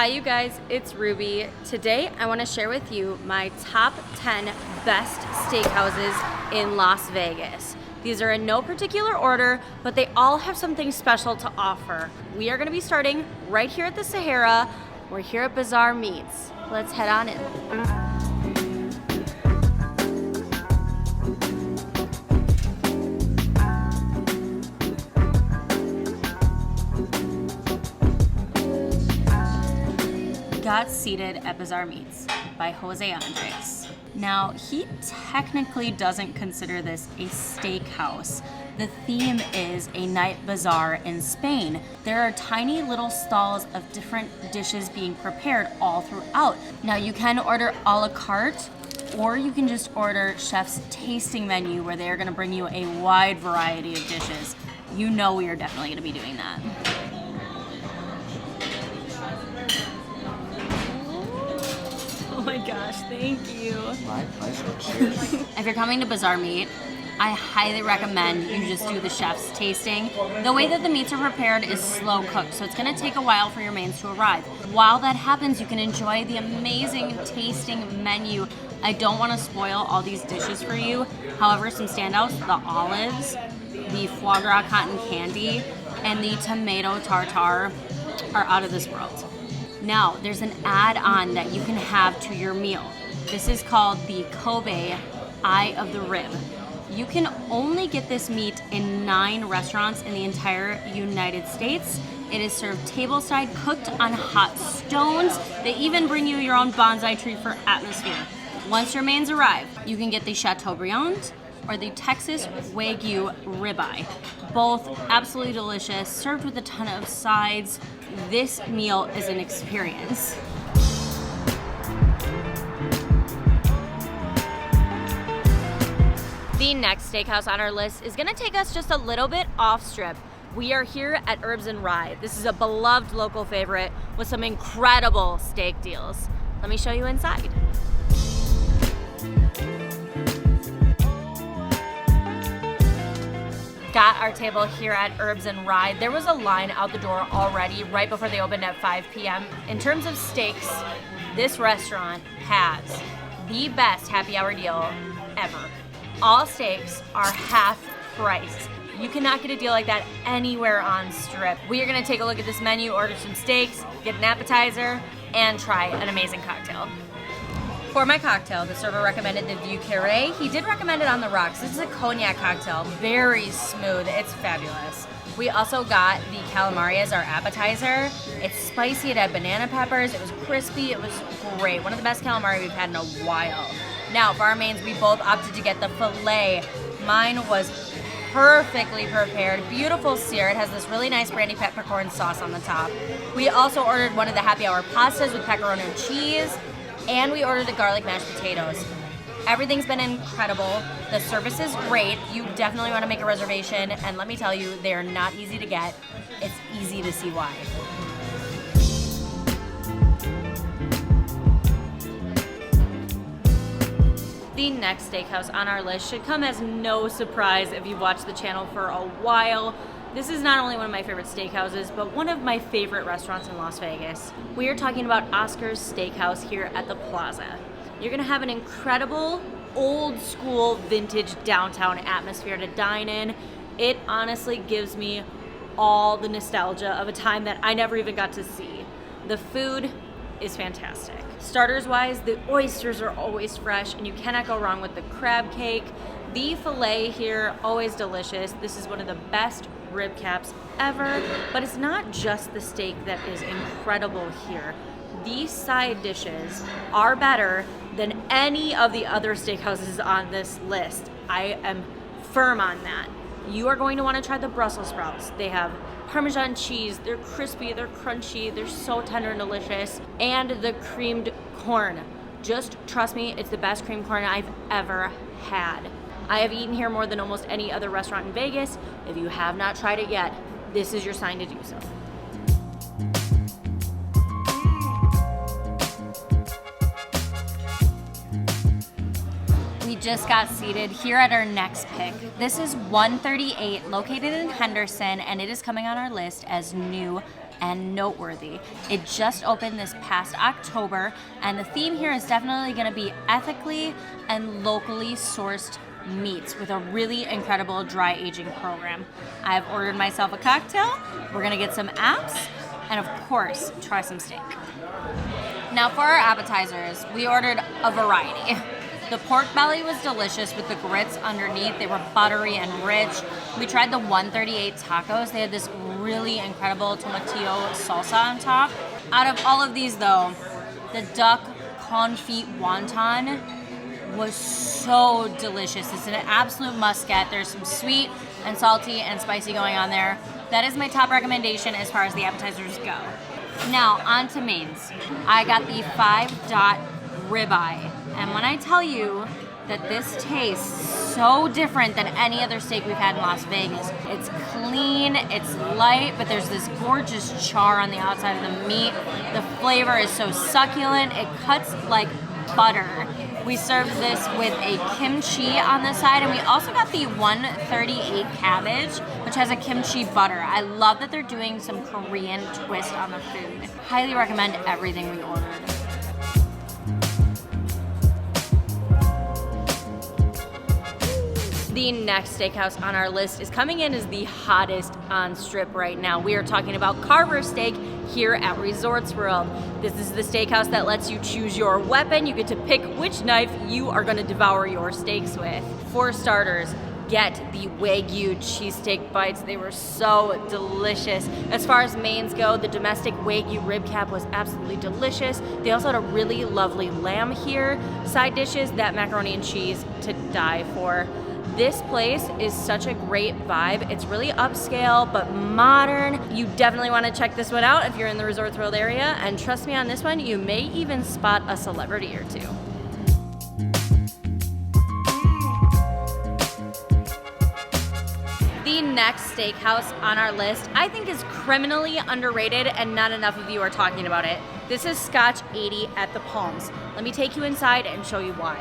Hi you guys, it's Ruby. Today I want to share with you my top 10 best steakhouses in Las Vegas. These are in no particular order, but they all have something special to offer. We are going to be starting right here at the Sahara. We're here at Bazaar Meat. Let's head on in. Got seated at Bazaar Meat by Jose Andres. Now, he technically doesn't consider this a steakhouse. The theme is a night bazaar in Spain. There are tiny little stalls of different dishes being prepared all throughout. Now, you can order a la carte, or you can just order chef's tasting menu where they are gonna bring you a wide variety of dishes. You know we are definitely gonna be doing that. Oh my gosh, thank you. My pleasure. Cheers. If you're coming to Bazaar Meat, I highly recommend you just do the chef's tasting. The way that the meats are prepared is slow cooked, so it's gonna take a while for your mains to arrive. While that happens, you can enjoy the amazing tasting menu. I don't wanna spoil all these dishes for you. However, some standouts, the olives, the foie gras cotton candy, and the tomato tartare are out of this world. Now, there's an add-on that you can have to your meal. This is called the Kobe Eye of the Rib. You can only get this meat in 9 restaurants in the entire United States. It is served tableside, cooked on hot stones. They even bring you your own bonsai tree for atmosphere. Once your mains arrive, you can get the Chateaubriand or the Texas Wagyu ribeye. Both absolutely delicious, served with a ton of sides. This meal is an experience. The next steakhouse on our list is gonna take us just a little bit off strip. We are here at Herbs and Rye. This is a beloved local favorite with some incredible steak deals. Let me show you inside. Got our table here at Herbs and Rye. There was a line out the door already right before they opened at 5 p.m. In terms of steaks, this restaurant has the best happy hour deal ever. All steaks are half price. You cannot get a deal like that anywhere on Strip. We are gonna take a look at this menu, order some steaks, get an appetizer, and try an amazing cocktail. For my cocktail, the server recommended the Vieux Carré. He did recommend it on the rocks. This is a cognac cocktail, very smooth, it's fabulous. We also got the calamari as our appetizer. It's spicy, it had banana peppers, it was crispy, it was great. One of the best calamari we've had in a while. Now, for our mains, we both opted to get the filet. Mine was perfectly prepared, beautiful sear. It has this really nice brandy peppercorn sauce on the top. We also ordered one of the happy hour pastas with pepperoni and cheese. And we ordered the garlic mashed potatoes. Everything's been incredible. The service is great. You definitely want to make a reservation. And let me tell you, they are not easy to get. It's easy to see why. The next steakhouse on our list should come as no surprise if you've watched the channel for a while. This is not only one of my favorite steakhouses, but one of my favorite restaurants in Las Vegas. We are talking about Oscar's Steakhouse here at the Plaza. You're gonna have an incredible, old school, vintage downtown atmosphere to dine in. It honestly gives me all the nostalgia of a time that I never even got to see. The food is fantastic. Starters wise, the oysters are always fresh and you cannot go wrong with the crab cake. The filet here, always delicious. This is one of the best rib caps ever, but it's not just the steak that is incredible here. These side dishes are better than any of the other steakhouses on this list. I am firm on that. You are going to want to try the Brussels sprouts. They have Parmesan cheese, they're crispy, they're crunchy, they're so tender and delicious. And the creamed corn. Just trust me, it's the best creamed corn I've ever had. I have eaten here more than almost any other restaurant in Vegas. If you have not tried it yet, this is your sign to do so. We just got seated here at our next pick. This is 138, located in Henderson, and it is coming on our list as new and noteworthy. It just opened this past October, and the theme here is definitely going to be ethically and locally sourced meats with a really incredible dry aging program. I've ordered myself a cocktail, we're going to get some apps, and of course, try some steak. Now for our appetizers, we ordered a variety. The pork belly was delicious with the grits underneath. They were buttery and rich. We tried the 138 tacos. They had this really incredible tomatillo salsa on top. Out of all of these though, the duck confit wonton was so delicious. It's an absolute must get. There's some sweet and salty and spicy going on there. That is my top recommendation as far as the appetizers go. Now on to mains. I got the 5-dot ribeye. And when I tell you that this tastes so different than any other steak we've had in Las Vegas, it's clean, it's light, but there's this gorgeous char on the outside of the meat. The flavor is so succulent, it cuts like butter. We served this with a kimchi on the side, and we also got the 138 cabbage, which has a kimchi butter. I love that they're doing some Korean twist on the food. Highly recommend everything we ordered. The next steakhouse on our list is coming in as the hottest on Strip right now. We are talking about Carversteak here at Resorts World. This is the steakhouse that lets you choose your weapon. You get to pick which knife you are going to devour your steaks with. For starters, get the Wagyu cheesesteak bites. They were so delicious. As far as mains go, the domestic Wagyu rib cap was absolutely delicious. They also had a really lovely lamb here. Side dishes, that macaroni and cheese to die for. This place is such a great vibe. It's really upscale, but modern. You definitely want to check this one out if you're in the Resorts World area. And trust me on this one, you may even spot a celebrity or two. The next steakhouse on our list, I think, is criminally underrated and not enough of you are talking about it. This is Scotch 80 at the Palms. Let me take you inside and show you why.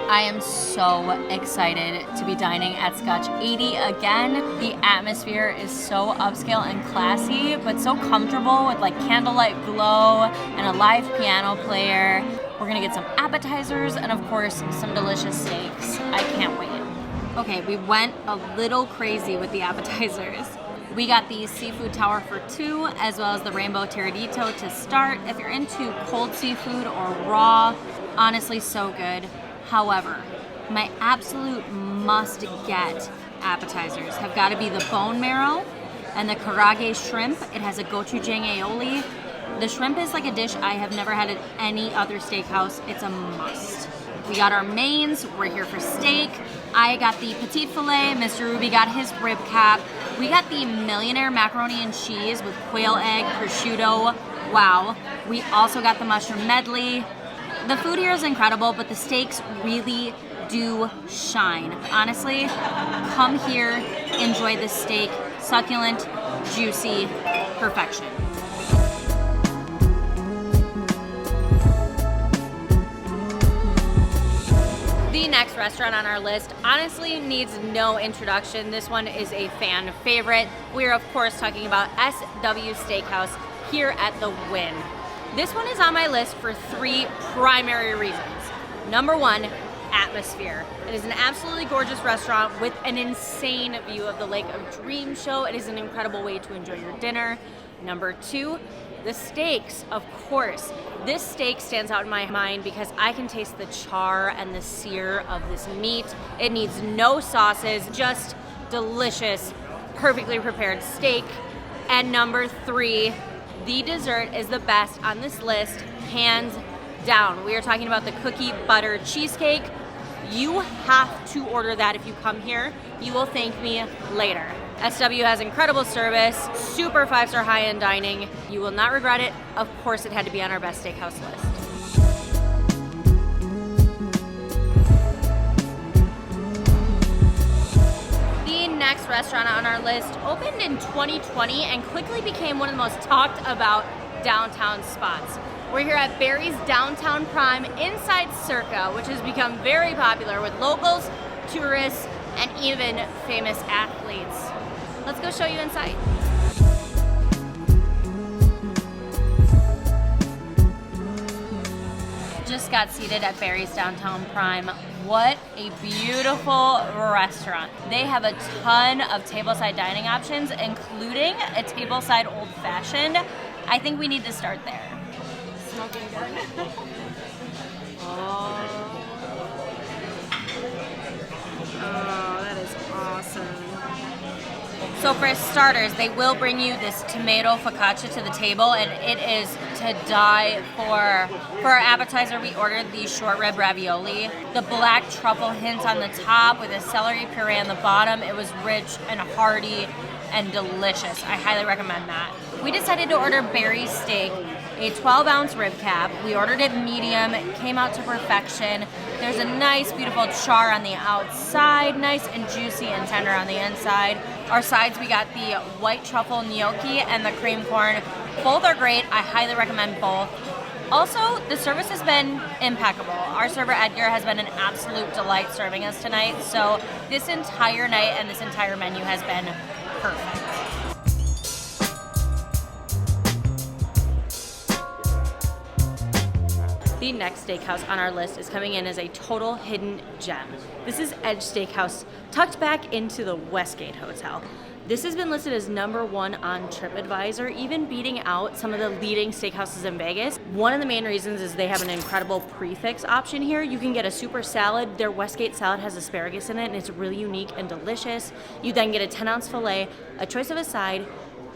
I am so excited to be dining at Scotch 80 again. The atmosphere is so upscale and classy, but so comfortable with like candlelight glow and a live piano player. We're gonna get some appetizers and of course some delicious steaks. I can't wait. Okay, we went a little crazy with the appetizers. We got the seafood tower for 2, as well as the rainbow tiradito to start. If you're into cold seafood or raw, honestly so good. However, my absolute must-get appetizers have got to be the bone marrow and the karage shrimp. It has a gochujang aioli. The shrimp is like a dish I have never had at any other steakhouse. It's a must. We got our mains. We're here for steak. I got the petite filet. Mr. Ruby got his rib cap. We got the millionaire macaroni and cheese with quail egg, prosciutto. Wow. We also got the mushroom medley. The food here is incredible, but the steaks really do shine. Honestly, come here, enjoy this steak. Succulent, juicy, perfection. The next restaurant on our list honestly needs no introduction. This one is a fan favorite. We are of course talking about SW Steakhouse here at the Wynn. This one is on my list for 3 primary reasons. Number 1, atmosphere. It is an absolutely gorgeous restaurant with an insane view of the Lake of Dreams show. It is an incredible way to enjoy your dinner. Number 2, the steaks, of course. This steak stands out in my mind because I can taste the char and the sear of this meat. It needs no sauces, just delicious, perfectly prepared steak. And number 3, the dessert is the best on this list, hands down. We are talking about the cookie butter cheesecake. You have to order that if you come here. You will thank me later. SW has incredible service, super 5-star high-end dining. You will not regret it. Of course, it had to be on our best steakhouse list. The next restaurant on our list opened in 2020 and quickly became one of the most talked about downtown spots. We're here at Barry's Downtown Prime inside Circa, which has become very popular with locals, tourists, and even famous athletes. Let's go show you inside. Just got seated at Barry's Downtown Prime. What a beautiful restaurant. They have a ton of tableside dining options, including a tableside old fashioned. I think we need to start there. Smoking gun. Oh, that is awesome. So for starters, they will bring you this tomato focaccia to the table, and it is to die for. For our appetizer, we ordered the short rib ravioli. The black truffle hints on the top with a celery puree on the bottom. It was rich and hearty and delicious. I highly recommend that. We decided to order Barry's steak, a 12-ounce rib cap. We ordered it medium. It came out to perfection. There's a nice, beautiful char on the outside, nice and juicy and tender on the inside. Our sides, we got the white truffle gnocchi and the cream corn. Both are great. I highly recommend both. Also, the service has been impeccable. Our server, Edgar, has been an absolute delight serving us tonight. So this entire night and this entire menu has been perfect. The next steakhouse on our list is coming in as a total hidden gem. This is Edge Steakhouse, tucked back into the Westgate Hotel. This has been listed as #1 on TripAdvisor, even beating out some of the leading steakhouses in Vegas. One of the main reasons is they have an incredible prefix option here. You can get a super salad. Their Westgate salad has asparagus in it, and it's really unique and delicious. You then get a 10-ounce filet, a choice of a side,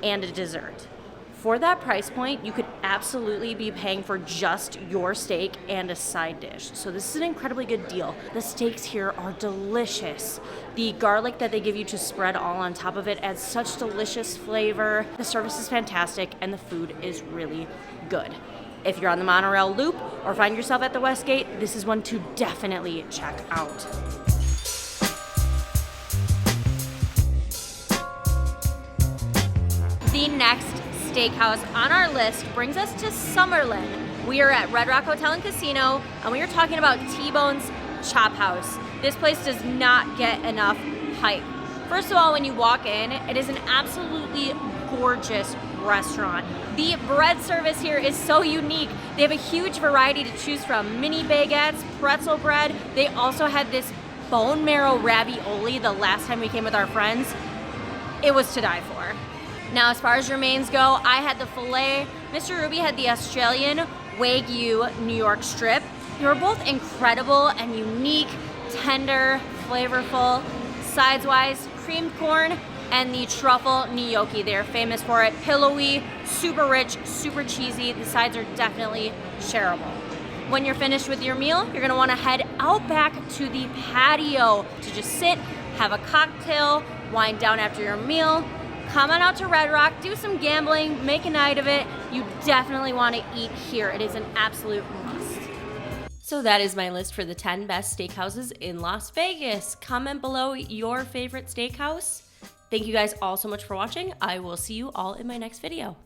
and a dessert. For that price point, you could absolutely be paying for just your steak and a side dish. So this is an incredibly good deal. The steaks here are delicious. The garlic that they give you to spread all on top of it adds such delicious flavor. The service is fantastic and the food is really good. If you're on the monorail loop or find yourself at the Westgate, this is one to definitely check out. The next steakhouse on our list brings us to Summerlin. We are at Red Rock Hotel and Casino, and we are talking about T-Bone's Chophouse. This place does not get enough hype. First of all, when you walk in, it is an absolutely gorgeous restaurant. The bread service here is so unique. They have a huge variety to choose from. Mini baguettes, pretzel bread. They also had this bone marrow ravioli the last time we came with our friends. It was to die for. Now, as far as your mains go, I had the filet. Mr. Ruby had the Australian Wagyu New York strip. They were both incredible and unique, tender, flavorful. Sides-wise, creamed corn and the truffle gnocchi. They're famous for it. Pillowy, super rich, super cheesy. The sides are definitely shareable. When you're finished with your meal, you're gonna wanna head out back to the patio to just sit, have a cocktail, wind down after your meal. Come on out to Red Rock, do some gambling, make a night of it. You definitely want to eat here. It is an absolute must. So that is my list for the 10 best steakhouses in Las Vegas. Comment below your favorite steakhouse. Thank you guys all so much for watching. I will see you all in my next video.